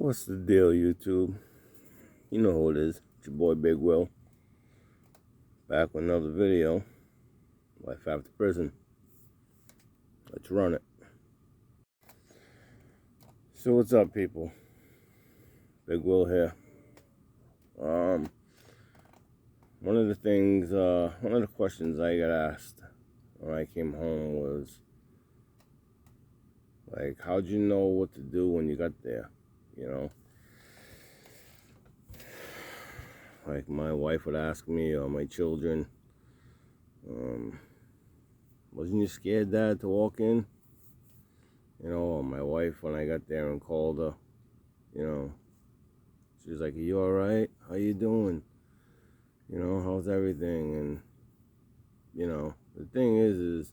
What's the deal, YouTube? You know who it is. It's your boy Big Will. Back with another video. Life after prison. Let's run it. So what's up, people? Big Will here. One of the questions I got asked when I came home was, like, how'd you know what to do when you got there? You know? Like, my wife would ask me, or my children, wasn't you scared, Dad, to walk in? You know, or my wife, when I got there and called her, you know, she was like, are you alright? How you doing? You know, how's everything? And, you know, the thing is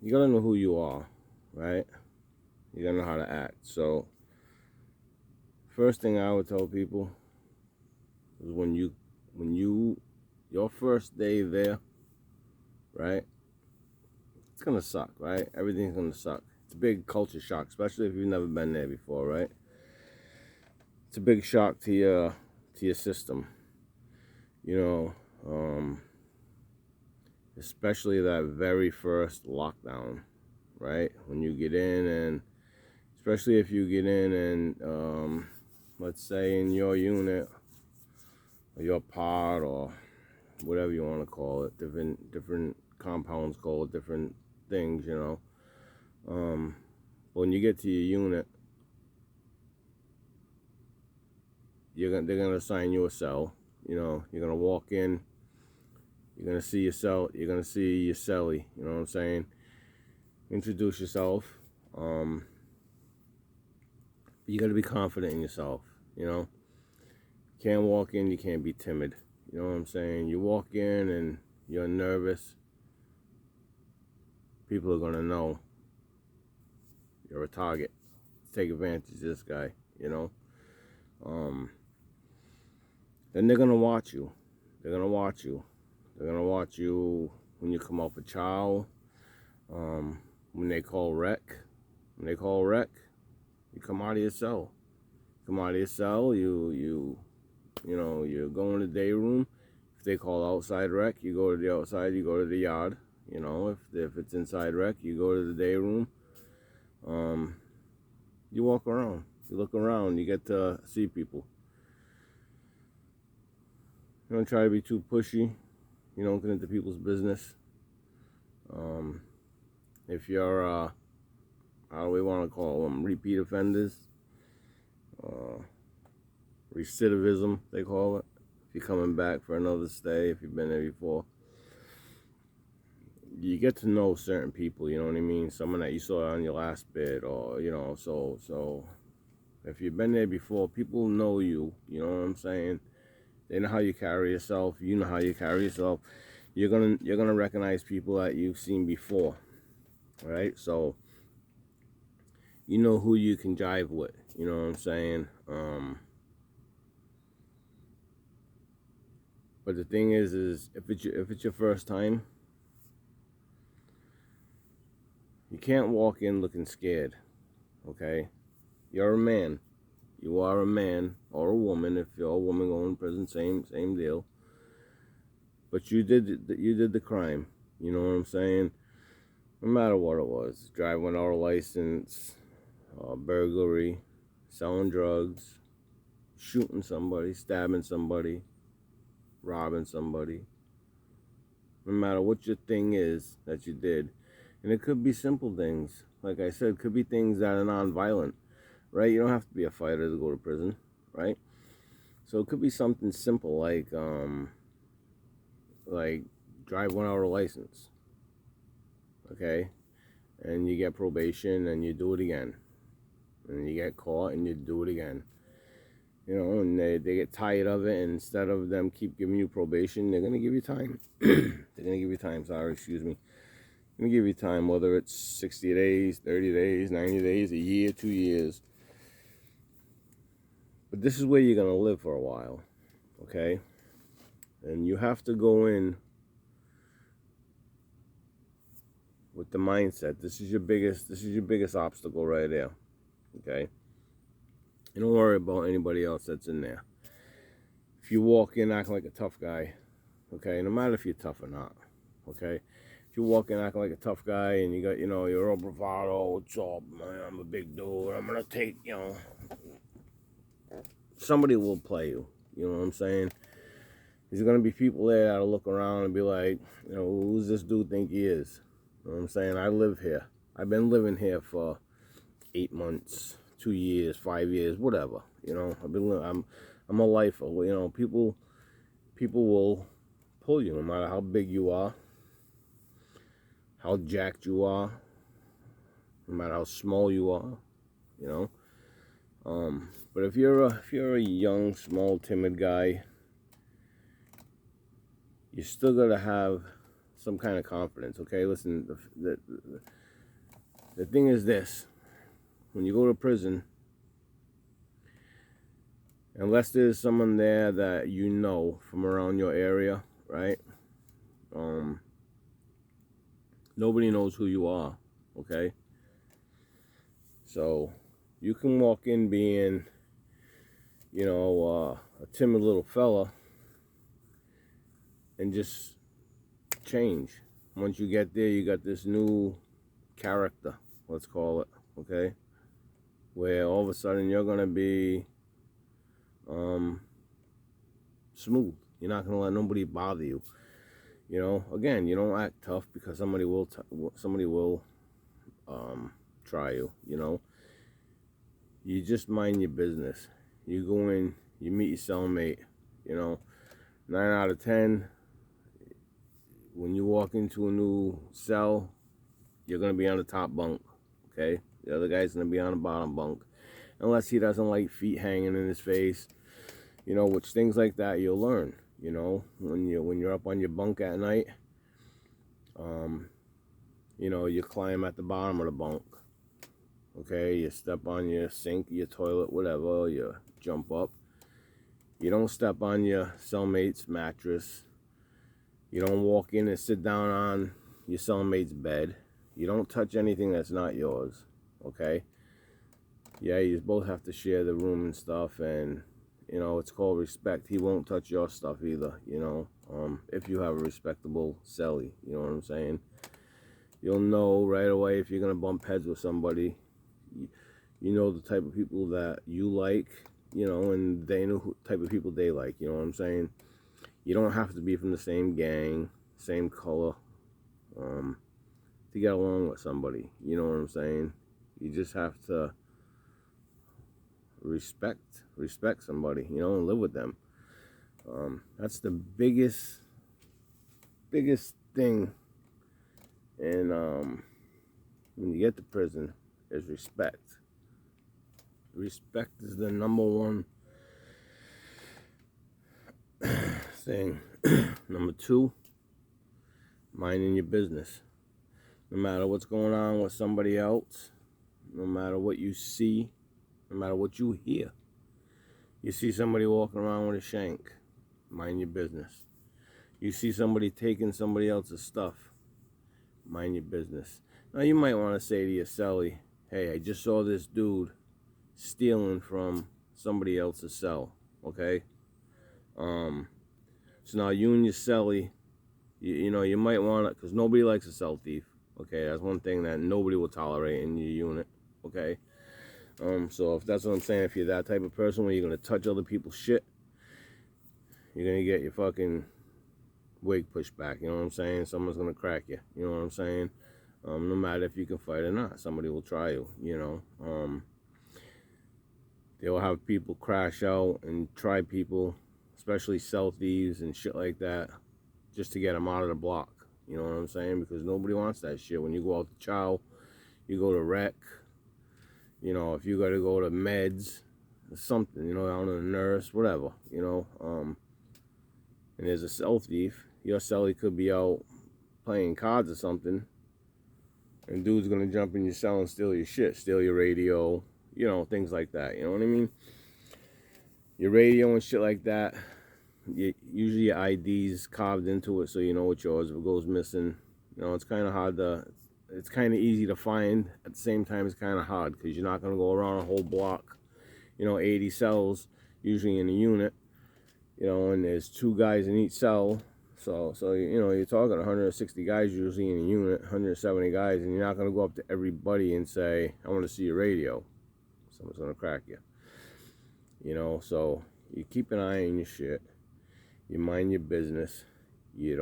you gotta know who you are, right? You gotta know how to act. So, first thing I would tell people is your first day there, right? It's gonna suck, right? Everything's gonna suck. It's a big culture shock, especially if you've never been there before, right? It's a big shock to your system, you know, especially that very first lockdown, right? When you get in, and especially if you get in and let's say in your unit or your pod or whatever you want to call it, different compounds call it different things, you know. When you get to your unit, they're gonna assign you a cell. You know, you're gonna walk in, you're gonna see your cell, you're gonna see your cellie, you know what I'm saying? Introduce yourself. You gotta be confident in yourself, you know. You can't walk in, you can't be timid. You know what I'm saying? You walk in and you're nervous, people are gonna know you're a target. Take advantage of this guy, you know. Then they're gonna watch you. They're gonna watch you. They're gonna watch you when you come off a chow. When they call rec. When they call rec, you come out of your cell. Come out of your cell. You know, you go in the day room. If they call outside rec, you go to the outside. You go to the yard. You know, if it's inside rec, you go to the day room. You walk around. You look around. You get to see people. You don't try to be too pushy. You don't get into people's business. If you're, how do we want to call them, repeat offenders, recidivism, they call it. If you're coming back for another stay, if you've been there before, you get to know certain people, you know what I mean? Someone that you saw on your last bid, or, you know, so if you've been there before, people know you, you know what I'm saying? They know how you carry yourself. You know how you carry yourself. You're gonna recognize people that you've seen before, right? So you know who you can jive with. You know what I'm saying? But the thing is if it's your first time, you can't walk in looking scared. Okay, you're a man. You are a man or a woman. If you're a woman going to prison, same deal. But you did the crime. You know what I'm saying? No matter what it was, driving without a license, burglary, selling drugs, shooting somebody, stabbing somebody, robbing somebody. No matter what your thing is that you did, and it could be simple things. Like I said, it could be things that are non-violent. Right? You don't have to be a fighter to go to prison, right? So it could be something simple like drive without a license, okay? And you get probation and you do it again. And you get caught and you do it again. You know, and they get tired of it, and instead of them keep giving you probation, they're going to give you time. They're going to give you time, excuse me. They're going to give you time, whether it's 60 days, 30 days, 90 days, a year, 2 years. But this is where you're going to live for a while, okay? And you have to go in with the mindset. This is your biggest obstacle right there. okay? And don't worry about anybody else that's in there. If you walk in acting like a tough guy, okay, no matter if you're tough or not, okay? If you walk in acting like a tough guy and you got, you're all bravado, what's up, man, I'm a big dude, I'm gonna take, somebody will play you, you know what I'm saying? There's gonna be people there that'll look around and be like, who's this dude think he is? You know what I'm saying? I live here. I've been living here for 8 months, 2 years, 5 years, whatever. I'm a lifer. People will pull you no matter how big you are, how jacked you are, no matter how small you are, you know. But if you're a young, small, timid guy, you still gotta have some kind of confidence, okay? Listen, the thing is this: when you go to prison, unless there's someone there that you know from around your area, right? Nobody knows who you are, okay? So you can walk in being, a timid little fella and just change. Once you get there, you got this new character, let's call it, okay? Where all of a sudden you're gonna be smooth. You're not gonna let nobody bother you. Again, you don't act tough because somebody will try you. You just mind your business. You go in, you meet your cellmate. 9 out of 10. When you walk into a new cell, you're gonna be on the top bunk. Okay, the other guy's gonna be on the bottom bunk, unless he doesn't like feet hanging in his face. Which things like that you'll learn. When you're up on your bunk at night, you climb at the bottom of the bunk. Okay, you step on your sink, your toilet, whatever, you jump up. You don't step on your cellmate's mattress. You don't walk in and sit down on your cellmate's bed. You don't touch anything that's not yours, okay? Yeah, you both have to share the room and stuff, and it's called respect. He won't touch your stuff either, if you have a respectable cellie, you know what I'm saying? You'll know right away if you're gonna bump heads with somebody. You know the type of people that you like, and they know who type of people they like, you know what I'm saying? You don't have to be from the same gang, same color, to get along with somebody, you know what I'm saying? You just have to respect somebody, and live with them. That's the biggest thing. And when you get to prison, is respect. Respect is the number one thing. Number two, minding your business. No matter what's going on with somebody else, no matter what you see, no matter what you hear. You see somebody walking around with a shank, mind your business. You see somebody taking somebody else's stuff, mind your business. Now you might want to say to your cellie, hey, I just saw this dude stealing from somebody else's cell, okay? So now you and your cellie, you might want to, because nobody likes a cell thief, okay? That's one thing that nobody will tolerate in your unit, okay? So if that's what I'm saying, if you're that type of person where you're going to touch other people's shit, you're going to get your fucking wig pushed back, you know what I'm saying? Someone's going to crack you, you know what I'm saying? No matter if you can fight or not, somebody will try you, They'll have people crash out and try people, especially cell thieves and shit like that, just to get them out of the block, you know what I'm saying? Because nobody wants that shit. When you go out to chow, you go to rec, if you got to go to meds, something, I don't know, nurse, whatever, and there's a cell thief, your cellie could be out playing cards or something, and dude's gonna jump in your cell and steal your shit, steal your radio, things like that, you know what I mean? Your radio and shit like that, usually your ID's carved into it so you know it's yours. If it goes missing, it's kind of hard to it's kind of easy to find. At the same time, it's kind of hard because you're not going to go around a whole block, 80 cells usually in a unit, and there's 2 guys in each cell. So you're talking 160 guys usually in a unit, 170 guys, and you're not going to go up to everybody and say, I want to see your radio. Someone's going to crack you. So you keep an eye on your shit. You mind your business. You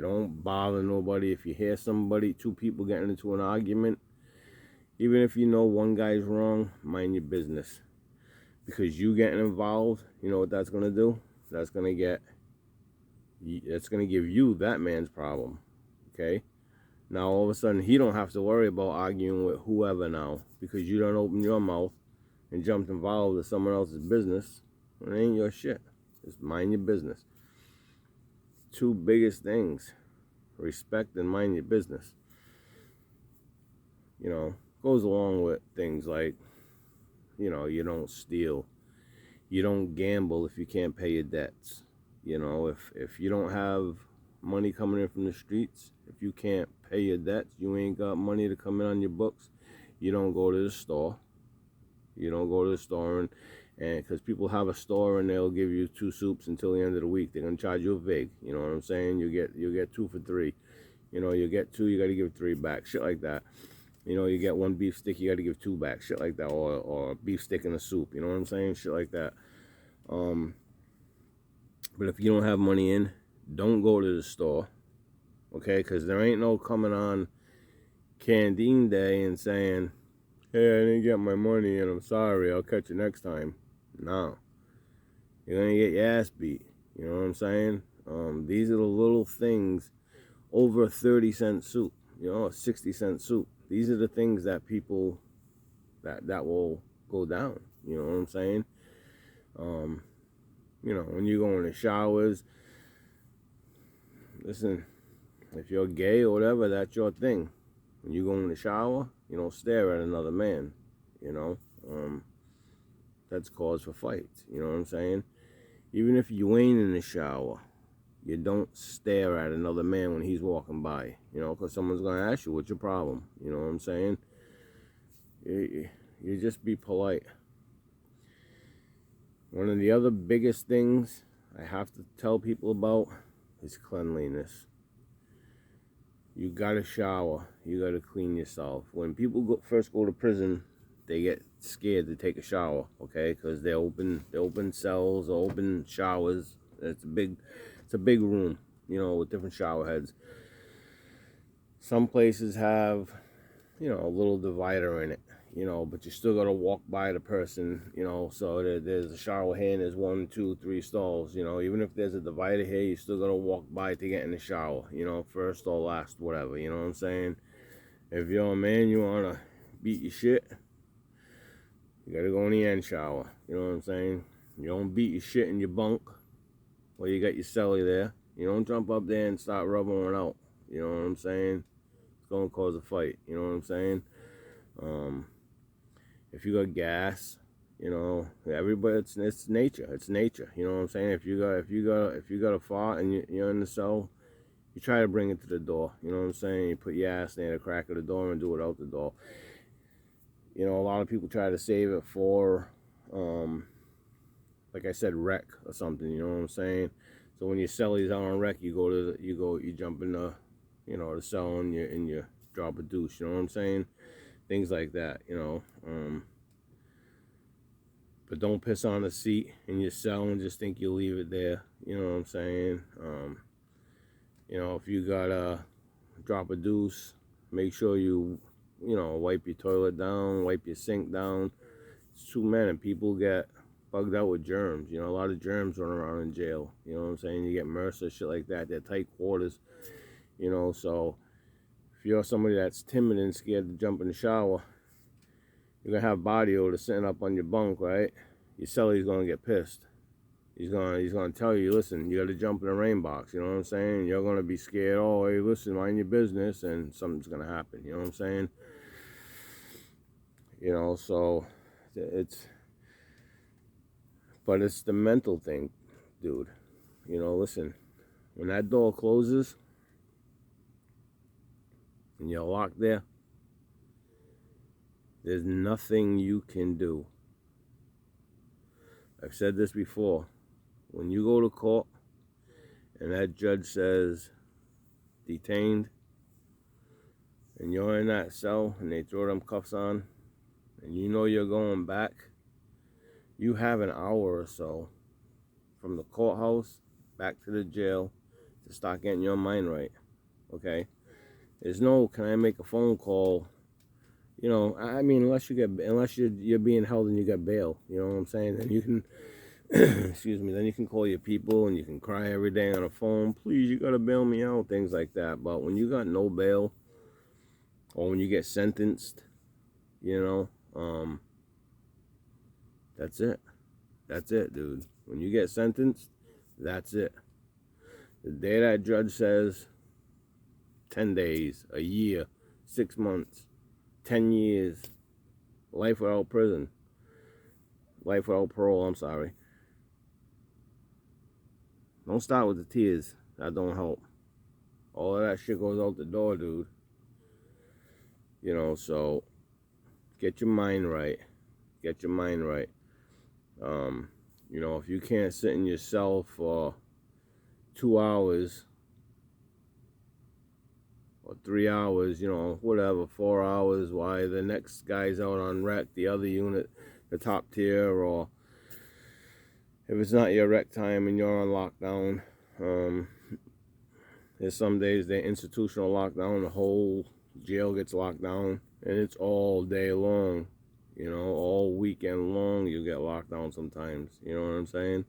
don't bother nobody. If you hear 2 people getting into an argument, even if you know one guy's wrong, mind your business. Because you getting involved, you know what that's going to do? That's going to give you that man's problem. Okay? Now, all of a sudden, he don't have to worry about arguing with whoever now. Because you don't open your mouth and jumped involved with someone else's business. It ain't your shit. Just mind your business. 2 biggest things. Respect and mind your business. Goes along with things like, you don't steal. You don't gamble if you can't pay your debts. If you don't have money coming in from the streets, if you can't pay your debts, you ain't got money to come in on your books, you don't go to the store. You don't go to the store and because people have a store and they'll give you 2 soups until the end of the week. They're gonna charge you a vig. You know what I'm saying? You get 2 for 3. You get 2, you got to give 3 back. Shit like that. You get 1 beef stick, you got to give 2 back. Shit like that. Or a beef stick in a soup. You know what I'm saying? Shit like that. But if you don't have money in, don't go to the store. Okay? Because there ain't no coming on Canteen Day and saying, hey, I didn't get my money and I'm sorry, I'll catch you next time. No. You're going to get your ass beat. You know what I'm saying? These are the little things over a 30-cent soup, a 60-cent soup. These are the things that people, that will go down. You know what I'm saying? When you go in the showers, listen, if you're gay or whatever, that's your thing. When you go in the shower, you don't stare at another man, that's cause for fights, you know what I'm saying? Even if you ain't in the shower, you don't stare at another man when he's walking by, because someone's going to ask you, what's your problem? You know what I'm saying? You just be polite. One of the other biggest things I have to tell people about is cleanliness. You gotta shower. You gotta clean yourself. When people first go to prison, they get scared to take a shower, okay? Because they open cells or open showers. It's a big room, with different shower heads. Some places have, a little divider in it, but you still gotta walk by the person, so there's a shower here and there's 1, 2, 3 stalls, even if there's a divider here, you still gotta walk by to get in the shower, first or last, whatever, you know what I'm saying? If you're a man, you wanna beat your shit, you gotta go in the end shower, you know what I'm saying? You don't beat your shit in your bunk, or you got your celly there, you don't jump up there and start rubbing one out, you know what I'm saying? It's gonna cause a fight, you know what I'm saying? If you got gas, everybody, it's nature. It's nature. You know what I'm saying? If you got a fart and you're in the cell, you try to bring it to the door. You know what I'm saying? You put your ass near the crack of the door and do it out the door. A lot of people try to save it for, like I said, wreck or something. You know what I'm saying? So when your celly's out on wreck, you jump in the, the cell and you drop a douche. You know what I'm saying? Things like that, but don't piss on the seat in your cell and just think you'll leave it there, you know what I'm saying? If you gotta drop a deuce, make sure you wipe your toilet down, wipe your sink down. It's too many people get bugged out with germs, a lot of germs run around in jail, you know what I'm saying? You get MRSA, shit like that. They're tight quarters, so if you're somebody that's timid and scared to jump in the shower, you're going to have body odor sitting up on your bunk, right? Your celly's going to get pissed. He's going to tell you, listen, you got to jump in the rain box, you know what I'm saying? You're going to be scared, oh, hey, listen, mind your business, and something's going to happen, you know what I'm saying? So but it's the mental thing, dude. Listen, when that door closes, and you're locked there, there's nothing you can do. I've said this before. When you go to court and that judge says detained, and you're in that cell and they throw them cuffs on, and you know you're going back, you have an hour or so from the courthouse back to the jail to start getting your mind right. Okay? There's no, can I make a phone call? You know, I mean, unless you're being held and you get bail, you know what I'm saying? Then you can, excuse me, then you can call your people and you can cry every day on the phone, please, you gotta bail me out, things like that. But when you got no bail, or when you get sentenced, you know, that's it. That's it, dude. When you get sentenced, that's it. The day that judge says 10 days, a year, 6 months, 10 years, life without prison, life without parole, I'm sorry. Don't start with the tears. That don't help. All of that shit goes out the door, dude. You know, so get your mind right. Get your mind right. You know, if you can't sit in your cell for 2 hours or 3 hours, you know, whatever, 4 hours, while the next guy's out on rec, the other unit, the top tier, or if it's not your rec time and you're on lockdown, there's some days they're institutional lockdown, the whole jail gets locked down, and it's all day long, you know, all weekend long you get locked down sometimes, you know what I'm saying?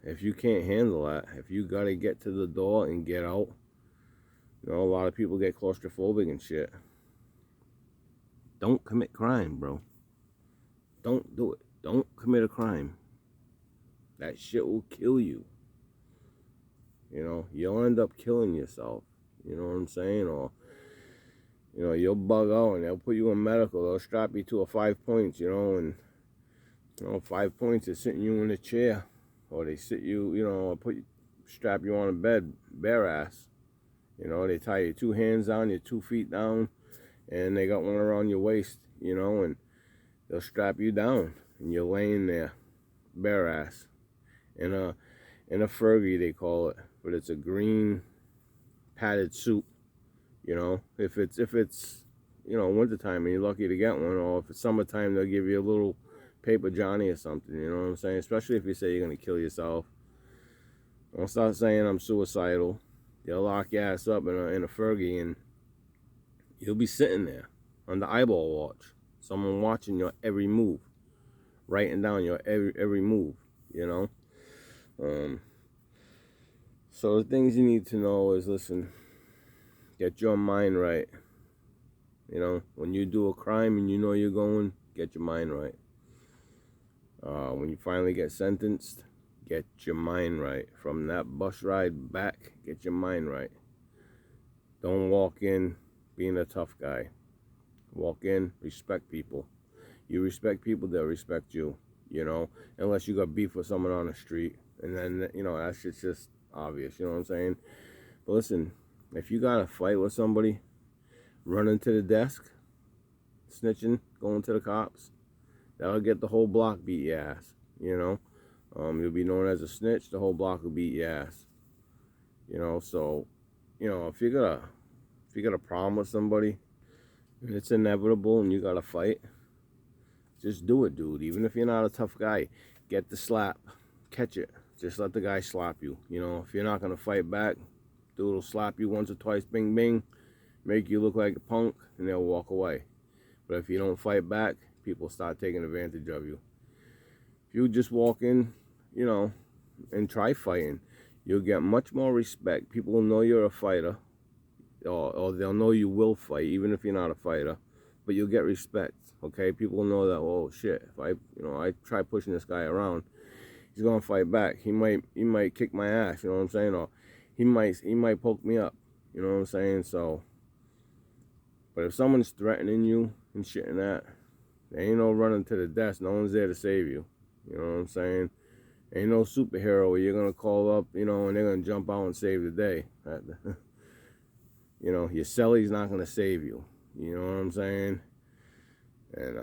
If you can't handle that, if you gotta get to the door and get out, you know, a lot of people get claustrophobic and shit. Don't commit crime, bro. Don't do it. Don't commit a crime. That shit will kill you. You know, you'll end up killing yourself. You know what I'm saying? Or, you know, you'll bug out and they'll put you in medical. They'll strap you to a 5 points, you know, and, you know, 5 points is sitting you in a chair. Or they sit you, you know, strap you on a bed, bare ass. You know, they tie your 2 hands down, your 2 feet down, and they got one around your waist, you know, and they'll strap you down, and you're laying there, bare ass, in a Fergie, they call it, but it's a green padded suit, you know. If it's you know, wintertime and you're lucky to get one, or if it's summertime, they'll give you a little paper Johnny or something, you know what I'm saying? Especially if you say you're gonna kill yourself. Don't start saying I'm suicidal. They'll lock your ass up in a Fergie, and you'll be sitting there under eyeball watch. Someone watching your every move, writing down your every move, you know. So the things you need to know is, listen, get your mind right. You know, when you do a crime and you know you're going, get your mind right. When you finally get sentenced, get your mind right. From that bus ride back, get your mind right. Don't walk in being a tough guy. Walk in, respect people. You respect people, they'll respect you, you know, unless you got beef with someone on the street. And then, you know, that shit's just obvious, you know what I'm saying? But listen, if you got a fight with somebody, running to the desk, snitching, going to the cops, that'll get the whole block beat your ass, you know? You'll be known as a snitch, the whole block will beat your ass. You know, so, you know, if you got a problem with somebody, and it's inevitable and you got to fight, just do it, dude. Even if you're not a tough guy, get the slap, catch it. Just let the guy slap you. You know, if you're not going to fight back, dude will slap you once or twice, bing, bing, make you look like a punk, and they'll walk away. But if you don't fight back, people start taking advantage of you. If you just walk in, you know, and try fighting, you'll get much more respect. People will know you're a fighter, or they'll know you will fight, even if you're not a fighter. But you'll get respect, okay? People will know that, oh shit, if I try pushing this guy around, he's gonna fight back. He might kick my ass, you know what I'm saying? Or he might poke me up, you know what I'm saying? So, but if someone's threatening you and shit and that, there ain't no running to the desk. No one's there to save you. You know what I'm saying? Ain't no superhero where you're gonna call up, you know, and they're gonna jump out and save the day. You know, your celly's not going to save you. You know what I'm saying? And,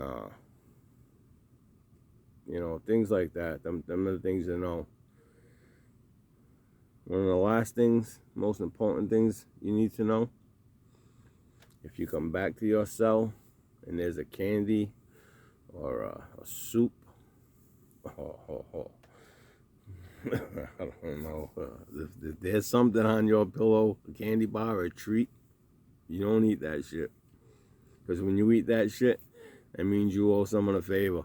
you know, things like that. Them are the things to know. One of the last things, most important things you need to know, if you come back to your cell and there's a candy or a soup, I don't know, if there's something on your pillow, a candy bar or a treat, you don't eat that shit. Because when you eat that shit, that means you owe someone a favor.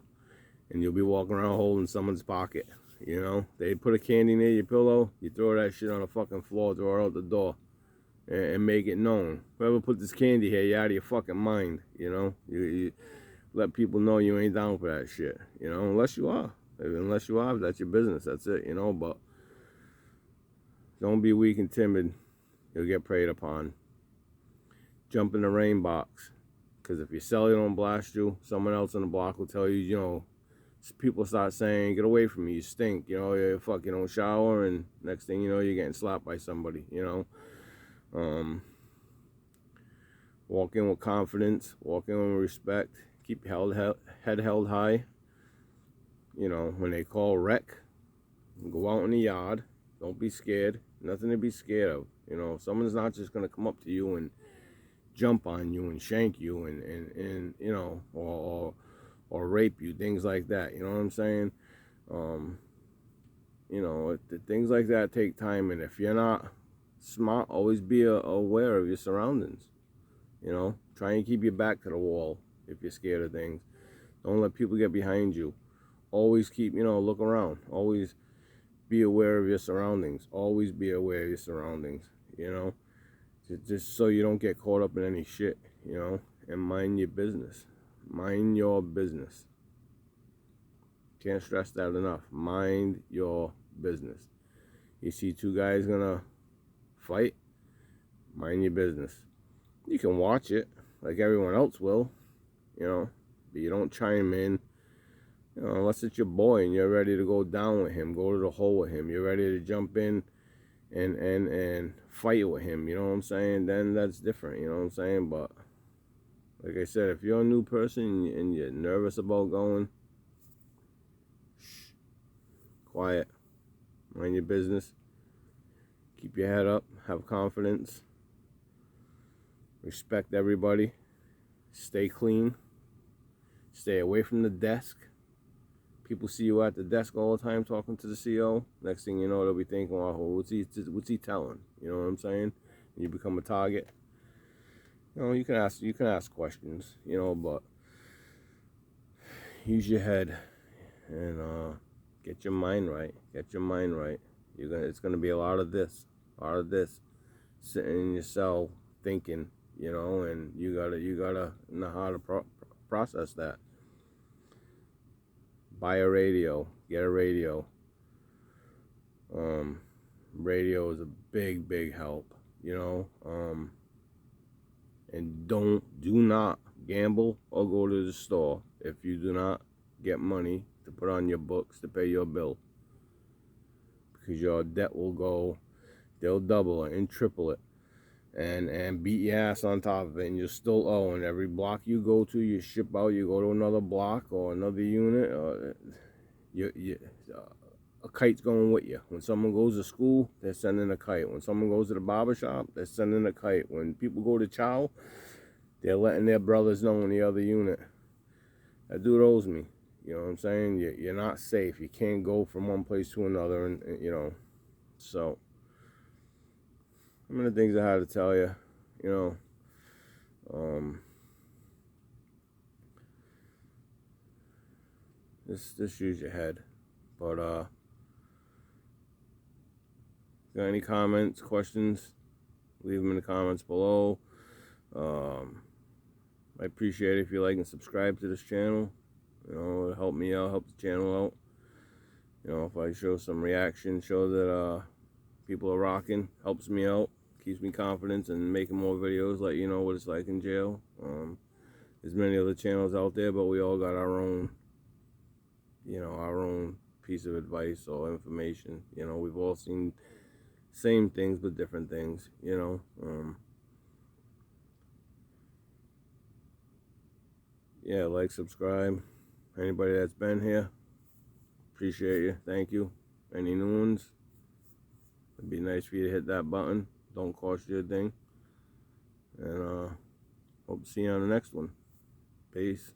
And you'll be walking around holding someone's pocket. You know, they put a candy near your pillow, you throw that shit on the fucking floor, throw it out the door, and make it known. Whoever put this candy here, you're out of your fucking mind. You know, you let people know you ain't down for that shit. You know, unless you are, that's your business. That's it. You know, but don't be weak and timid. You'll get preyed upon. Jump in the rain box, because if your celly don't blast you, someone else on the block will tell you, you know. People start saying, get away from me, you stink, you know, you don't shower, and next thing you know, you're getting slapped by somebody, you know. Walk in with confidence, walk in with respect, keep your head held high. You know, when they call wreck, go out in the yard, don't be scared, nothing to be scared of. You know, someone's not just going to come up to you and jump on you and shank you and you know, or rape you, things like that. You know what I'm saying? You know, things like that take time, and if you're not smart, always be aware of your surroundings. You know, try and keep your back to the wall if you're scared of things. Don't let people get behind you. Always keep, you know, look around. Always be aware of your surroundings. Always be aware of your surroundings, you know, just so you don't get caught up in any shit, you know, and mind your business. Mind your business. Can't stress that enough. Mind your business. You see two guys gonna fight, mind your business. You can watch it like everyone else will, you know, but you don't chime in, you know, unless it's your boy and you're ready to go down with him, go to the hole with him, you're ready to jump in and fight with him, you know what I'm saying? Then that's different, you know what I'm saying? But like I said, if you're a new person and you're nervous about going, shh, quiet, mind your business, keep your head up, have confidence, respect everybody, stay clean, stay away from the desk. People see you at the desk all the time talking to the CEO. Next thing you know, they'll be thinking, well, what's he telling? You know what I'm saying? And you become a target. You know, you can ask questions, you know, but use your head and get your mind right. Get your mind right. It's gonna be a lot of this, sitting in your cell thinking, you know, and you gotta know how to process that. Buy a radio. Get a radio. Radio is a big help, you know. And do not gamble or go to the store if you do not get money to put on your books to pay your bill, because your debt will go, they'll double it and triple it and beat your ass on top of it, and you're still owe. And every block you go to, you ship out, you go to another block or another unit, or a kite's going with you. When someone goes to school, they're sending a kite. When someone goes to the barber shop, they're sending a kite. When people go to chow, they're letting their brothers know in the other unit, that dude owes me. You know what I'm saying? You're not safe. You can't go from one place to another, and you know. So, some of the things I had to tell you, you know, just use your head. But got any comments, questions, leave them in the comments below. I appreciate it if you like and subscribe to this channel. You know, it'll help me out, help the channel out. You know, if I show some reaction, show that people are rocking, helps me out, keeps me confident in making more videos, let you know what it's like in jail. There's many other channels out there, but we all got our own, you know, our own piece of advice or information. You know, we've all seen same things but different things, you know. yeah, like, subscribe. Anybody that's been here, appreciate you. Thank you. Any new ones, it'd be nice for you to hit that button. Don't cost you a thing. And hope to see you on the next one. Peace.